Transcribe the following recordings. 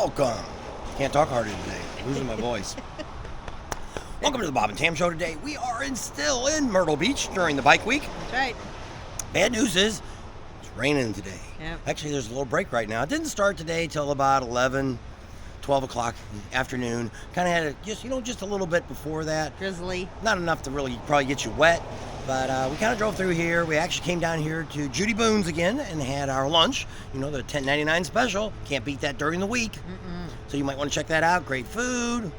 Welcome. Can't talk harder today. Losing my voice. Welcome to the Bob and Tam Show today. We are still in Myrtle Beach during the bike week. That's right. Bad news is it's raining today. Yep. Actually, there's a little break right now. It didn't start today till about 11, 12 o'clock in the afternoon. Kind of had just a little bit before that. Drizzly. Not enough to really probably get you wet. But we kind of drove through here. We actually came down here to Judy Boone's again and had our lunch. You know, the $10.99 special. Can't beat that during the week. So you might want to check that out. Great food,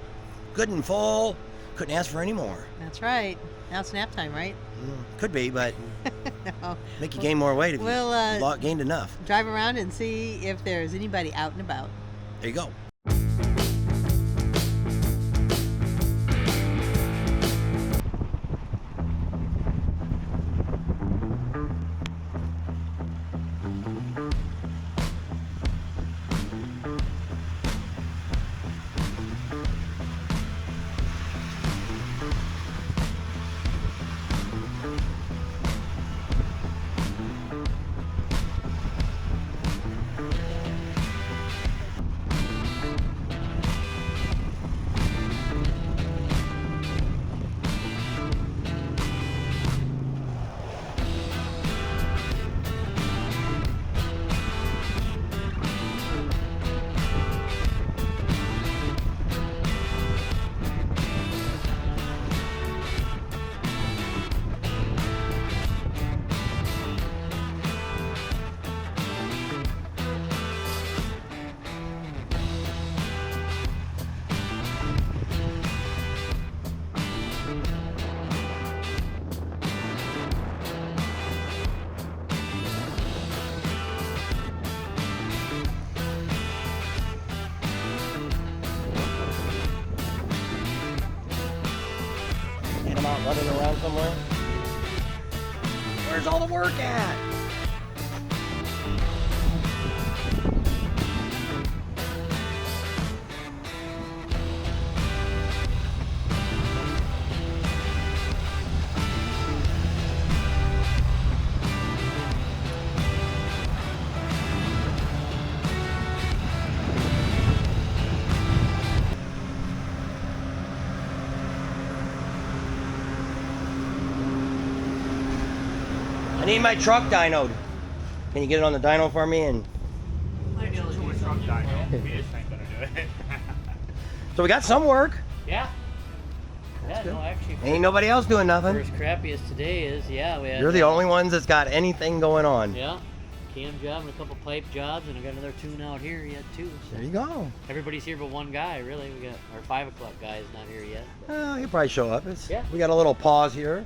good and full. Couldn't ask for any more. That's right. Now it's nap time, right? Could be, but No. make you gain more weight if We'll you gained enough. drive around and see if there's anybody out and about. There you go. Get them out running around somewhere. Where's all the work at? I need my truck dynoed. Can you get it on the dyno for me? And so we got some work. Yeah. Yeah, no, actually. Ain't nobody else doing nothing. First crappiest today is, yeah, we had. You're the only ones that's got anything going on. Yeah. Cam job and a couple pipe jobs, and I got another tune out here yet too. So There you go. everybody's here but one guy, really. We got our 5 o'clock guy is not here yet. He'll probably show up. Yeah. We got a little pause here.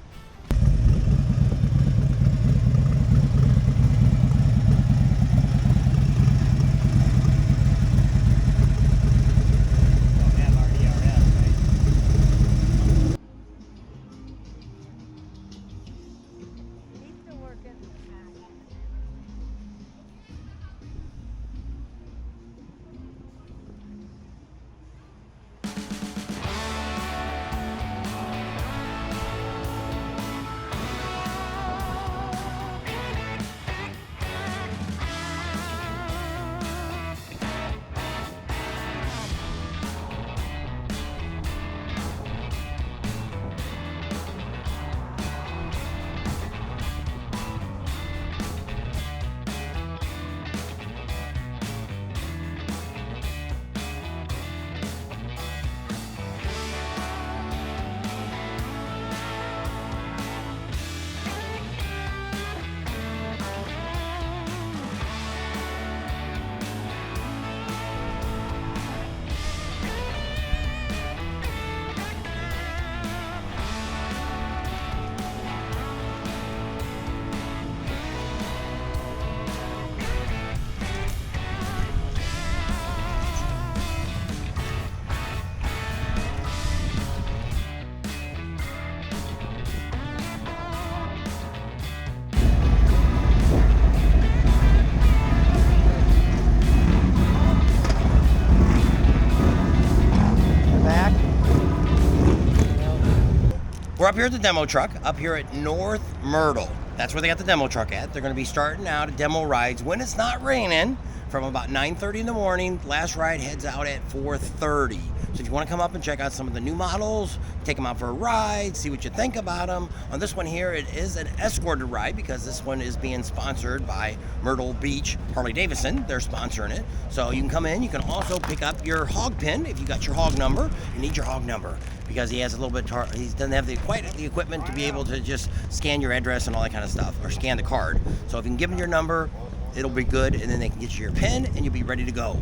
We're up here at the demo truck, up here at North Myrtle. That's where they got the demo truck at. They're going to be starting out at demo rides when it's not raining from about 9:30 in the morning. Last ride heads out at 4:30. So if you want to come up and check out some of the new models, take them out for a ride, see what you think about them. On this one here, it is an escorted ride because this one is being sponsored by Myrtle Beach Harley Davidson. They're sponsoring it. So you can come in. You can also pick up your hog pin if you got your hog number. You need your hog number because he has a little bit, he doesn't have quite the equipment to be able to just scan your address and all that kind of stuff, or scan the card. So if you can give them your number, it'll be good, and then they can get you your pin, and you'll be ready to go.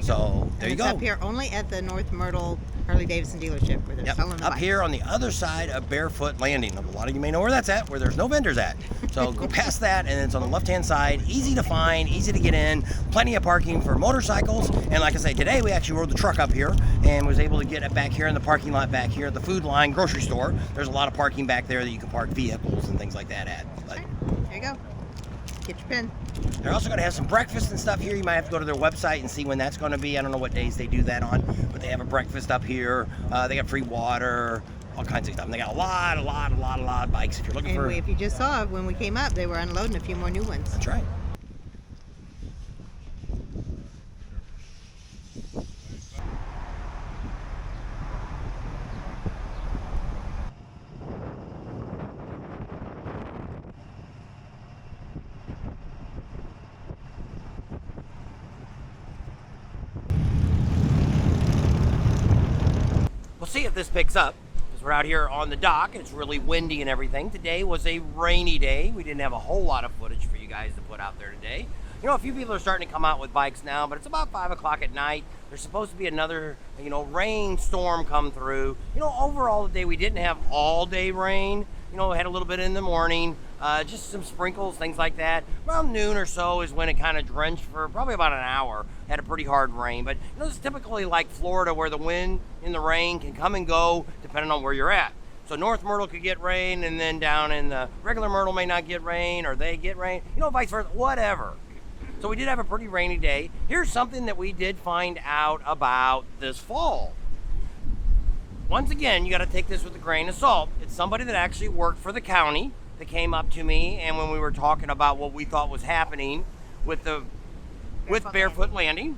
So there you go. It's up here only at the North Myrtle Harley Davidson dealership where they're selling the Up bikes. here on the other side of Barefoot Landing. A lot of you may know where that's at, where there's no vendors at. So go past that, and it's on the left-hand side. Easy to find, easy to get in. Plenty of parking for motorcycles. And like I say, today we actually rode the truck up here and was able to get it back here in the parking lot back here at the Food Line grocery store. There's a lot of parking back there that you can park vehicles and things like that at. But there you go. Get your pin. they're also going to have some breakfast and stuff here. You might have to go to their website and see when that's going to be. I don't know what days they do that on, but they have a breakfast up here. They got free water, all kinds of stuff. And they got a lot of bikes if you're looking for. If you just saw when we came up, they were unloading a few more new ones. That's right. We'll see if this picks up, because we're out here on the dock. It's really windy and everything. Today was a rainy day. We didn't have a whole lot of footage for you guys to put out there today. You know, a few people are starting to come out with bikes now, but it's about 5 o'clock at night. There's supposed to be another, rainstorm come through. Overall today we didn't have all day rain. We had a little bit in the morning, just some sprinkles, things like that. Around noon or so is when it kind of drenched for probably about an hour. Had a pretty hard rain, but it's typically like Florida where the wind and the rain can come and go depending on where you're at. So North Myrtle could get rain, and then down in the regular Myrtle may not get rain, or they get rain, vice versa, whatever. So we did have a pretty rainy day. Here's something that we did find out about this fall. Once again, you got to take this with a grain of salt. It's somebody that actually worked for the county that came up to me, and when we were talking about what we thought was happening with Barefoot Landing,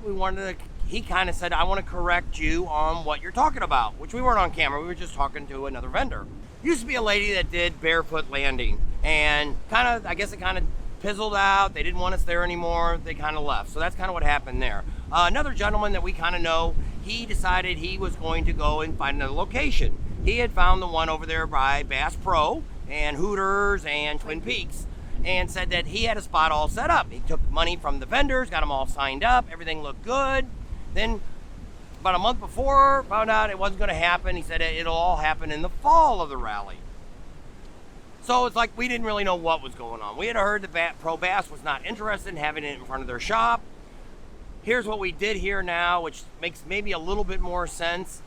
he kind of said, I want to correct you on what you're talking about, which we weren't on camera. We were just talking to another vendor. Used to be a lady that did Barefoot Landing, and I guess it kind of pizzled out. They didn't want us there anymore. They kind of left. So that's kind of what happened there. Another gentleman that we kind of know, he decided he was going to go and find another location. He had found the one over there by Bass Pro and Hooters and Twin Peaks, and said that he had a spot all set up. He took money from the vendors, got them all signed up, everything looked good. Then about a month before, found out it wasn't going to happen. He said it'll all happen in the fall of the rally. So it's like we didn't really know what was going on. We had heard that Pro Bass was not interested in having it in front of their shop. Here's what we did hear now, which makes maybe a little bit more sense.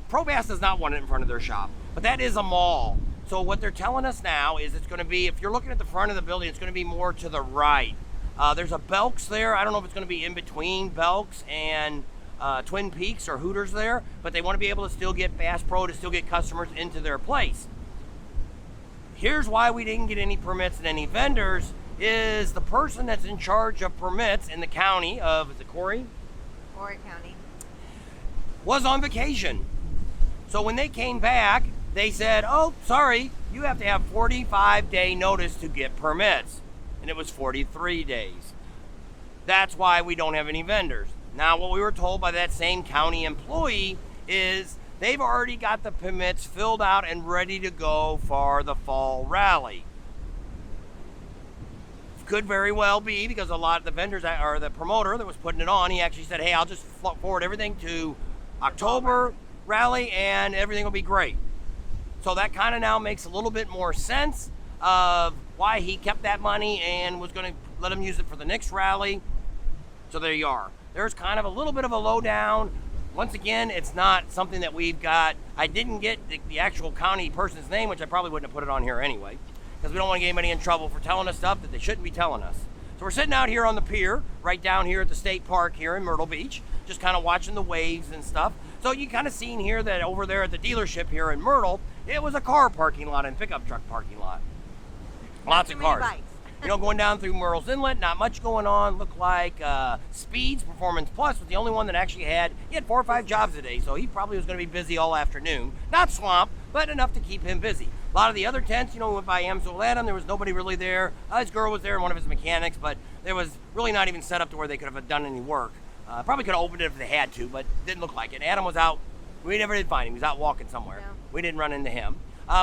Pro Bass does not want it in front of their shop, but that is a mall. So what they're telling us now is it's going to be, if you're looking at the front of the building, it's going to be more to the right. There's a Belk's there. I don't know if it's going to be in between Belk's and Twin Peaks or Hooters there, but they want to be able to still get Bass Pro, to still get customers into their place. Here's why we didn't get any permits and any vendors, is the person that's in charge of permits in the county of, is it Corey? Horry County. Was on vacation. So when they came back, they said, oh, sorry, you have to have 45-day notice to get permits. And it was 43 days. That's why we don't have any vendors. Now, what we were told by that same county employee is they've already got the permits filled out and ready to go for the fall rally. Could very well be because a lot of the vendors, or the promoter that was putting it on, he actually said, hey, I'll just forward everything to October rally and everything will be great. So that kind of now makes a little bit more sense of why he kept that money and was going to let him use it for the next rally. So there you are. There's kind of a little bit of a lowdown. Once again, it's not something that we've got. I didn't get the actual county person's name, which I probably wouldn't have put it on here anyway, because we don't want to get anybody in trouble for telling us stuff that they shouldn't be telling us. So we're sitting out here on the pier, right down here at the state park here in Myrtle Beach, just kind of watching the waves and stuff. So you kind of seen here that over there at the dealership here in Myrtle, it was a car parking lot and pickup truck parking lot. Lots of cars. Going down through Myrtle's Inlet, not much going on. Looked like Speed's Performance Plus was the only one that actually he had 4 or 5 jobs a day, so he probably was going to be busy all afternoon. Not swamped, but enough to keep him busy. A lot of the other tents, went by Amsel Adam, there was nobody really there. His girl was there and one of his mechanics, but there was really not even set up to where they could have done any work. Probably could have opened it if they had to, but didn't look like it. Adam was out. We never did find him. He was out walking somewhere. Yeah. We didn't run into him.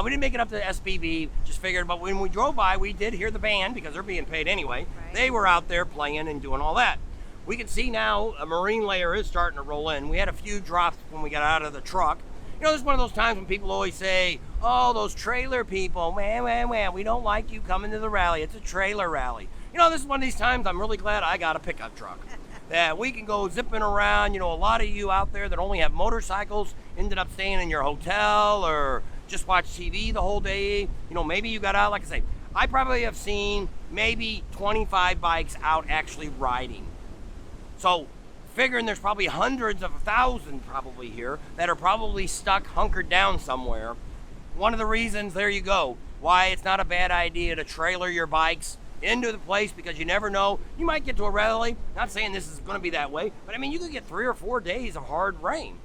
We didn't make it up to SPB, just figured, but when we drove by, we did hear the band because they're being paid anyway. Right. They were out there playing and doing all that. We can see now a marine layer is starting to roll in. We had a few drops when we got out of the truck. This is one of those times when people always say, oh, those trailer people, man, we don't like you coming to the rally. It's a trailer rally. This is one of these times I'm really glad I got a pickup truck. That we can go zipping around. A lot of you out there that only have motorcycles ended up staying in your hotel or just watch TV the whole day. Maybe you got out, like I say, I probably have seen maybe 25 bikes out actually riding. So figuring there's probably hundreds of thousands probably here that are probably stuck, hunkered down somewhere. One of the reasons, there you go, why it's not a bad idea to trailer your bikes into the place, because you never know. You might get to a rally, not saying this is going to be that way, but you could get 3 or 4 days of hard rain.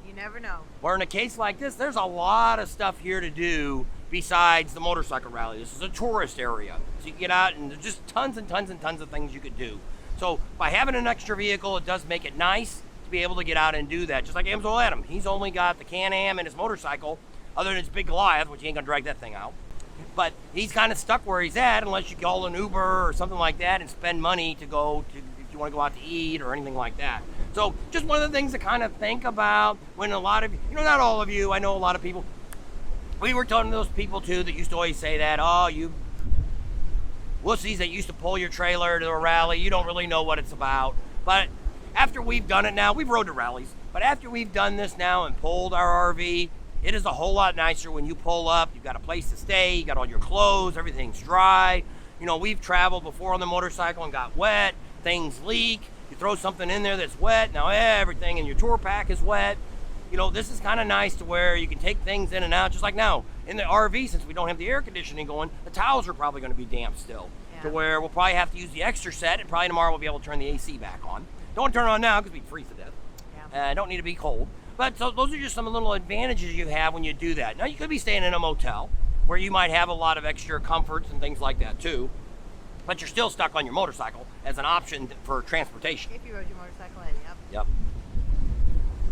You never know. Or in a case like this, there's a lot of stuff here to do besides the motorcycle rally. This is a tourist area, so you can get out and there's just tons and tons and tons of things you could do. So by having an extra vehicle, it does make it nice to be able to get out and do that. Just like Amsel Adam, he's only got the Can-Am and his motorcycle, other than his big Goliath, which he ain't gonna drag that thing out. But he's kind of stuck where he's at unless you call an Uber or something like that and spend money to go to, if you want to go out to eat or anything like that. So just one of the things to kind of think about when a lot of, not all of you, I know a lot of people, we were talking to those people too that used to always say that, oh, you wussies that used to pull your trailer to a rally, you don't really know what it's about. But after we've done it now, we've rode to rallies, but after we've done this now and pulled our RV, it is a whole lot nicer when you pull up. You've got a place to stay, you got all your clothes, everything's dry. We've traveled before on the motorcycle and got wet, things leak. You throw something in there that's wet, now everything in your tour pack is wet. This is kind of nice to where you can take things in and out, just like now in the RV, since we don't have the air conditioning going, the towels are probably going to be damp still. Yeah. To where we'll probably have to use the extra set, and probably tomorrow we'll be able to turn the AC back on. Don't turn it on now because we'd freeze to death. Yeah. Don't need to be cold. But so those are just some little advantages you have when you do that. Now you could be staying in a motel where you might have a lot of extra comforts and things like that too, but you're still stuck on your motorcycle as an option for transportation. If you rode your motorcycle in, Yep.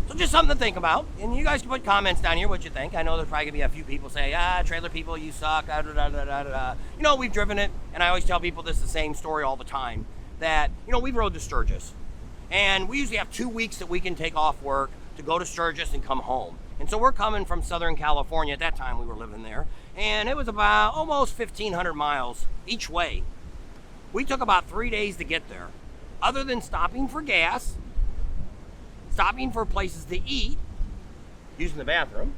So just something to think about. And you guys can put comments down here what you think. I know there's probably going to be a few people say, trailer people, you suck, da, da, da, da, da, da. We've driven it, and I always tell people this is the same story all the time, that, we've rode to Sturgis. And we usually have 2 weeks that we can take off work to go to Sturgis and come home. And so we're coming from Southern California. At that time we were living there. And it was about almost 1,500 miles each way. We took about 3 days to get there. Other than stopping for gas, stopping for places to eat, using the bathroom,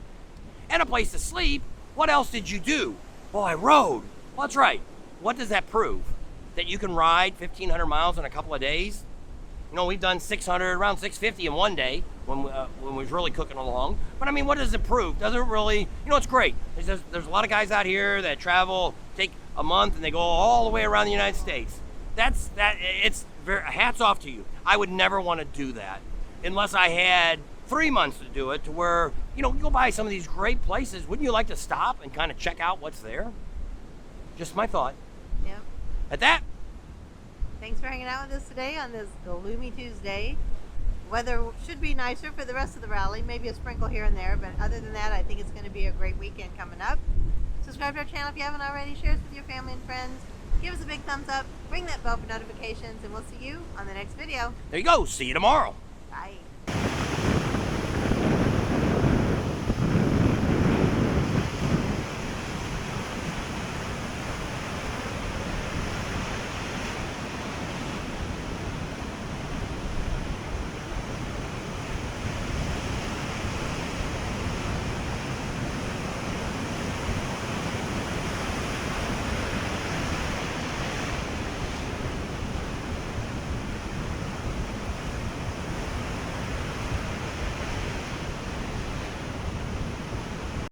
and a place to sleep, what else did you do? Well, I rode. Well, that's right. What does that prove? That you can ride 1,500 miles in a couple of days? We've done 600, around 650 in one day when we was really cooking along. But what does it prove? Doesn't it really, it's great. There's a lot of guys out here that travel, take a month, and they go all the way around the United States. It's very, hats off to you. I would never want to do that unless I had 3 months to do it, to where, you go by some of these great places. Wouldn't you like to stop and kind of check out what's there? Just my thought. Yep. At that, Thanks for hanging out with us today on this gloomy Tuesday. Weather should be nicer for the rest of the rally, maybe a sprinkle here and there, but other than that, I think it's going to be a great weekend coming up. Subscribe to our channel if you haven't already, share us with your family and friends, give us a big thumbs up, ring that bell for notifications, and we'll see you on the next video. there you go. See you tomorrow. Bye.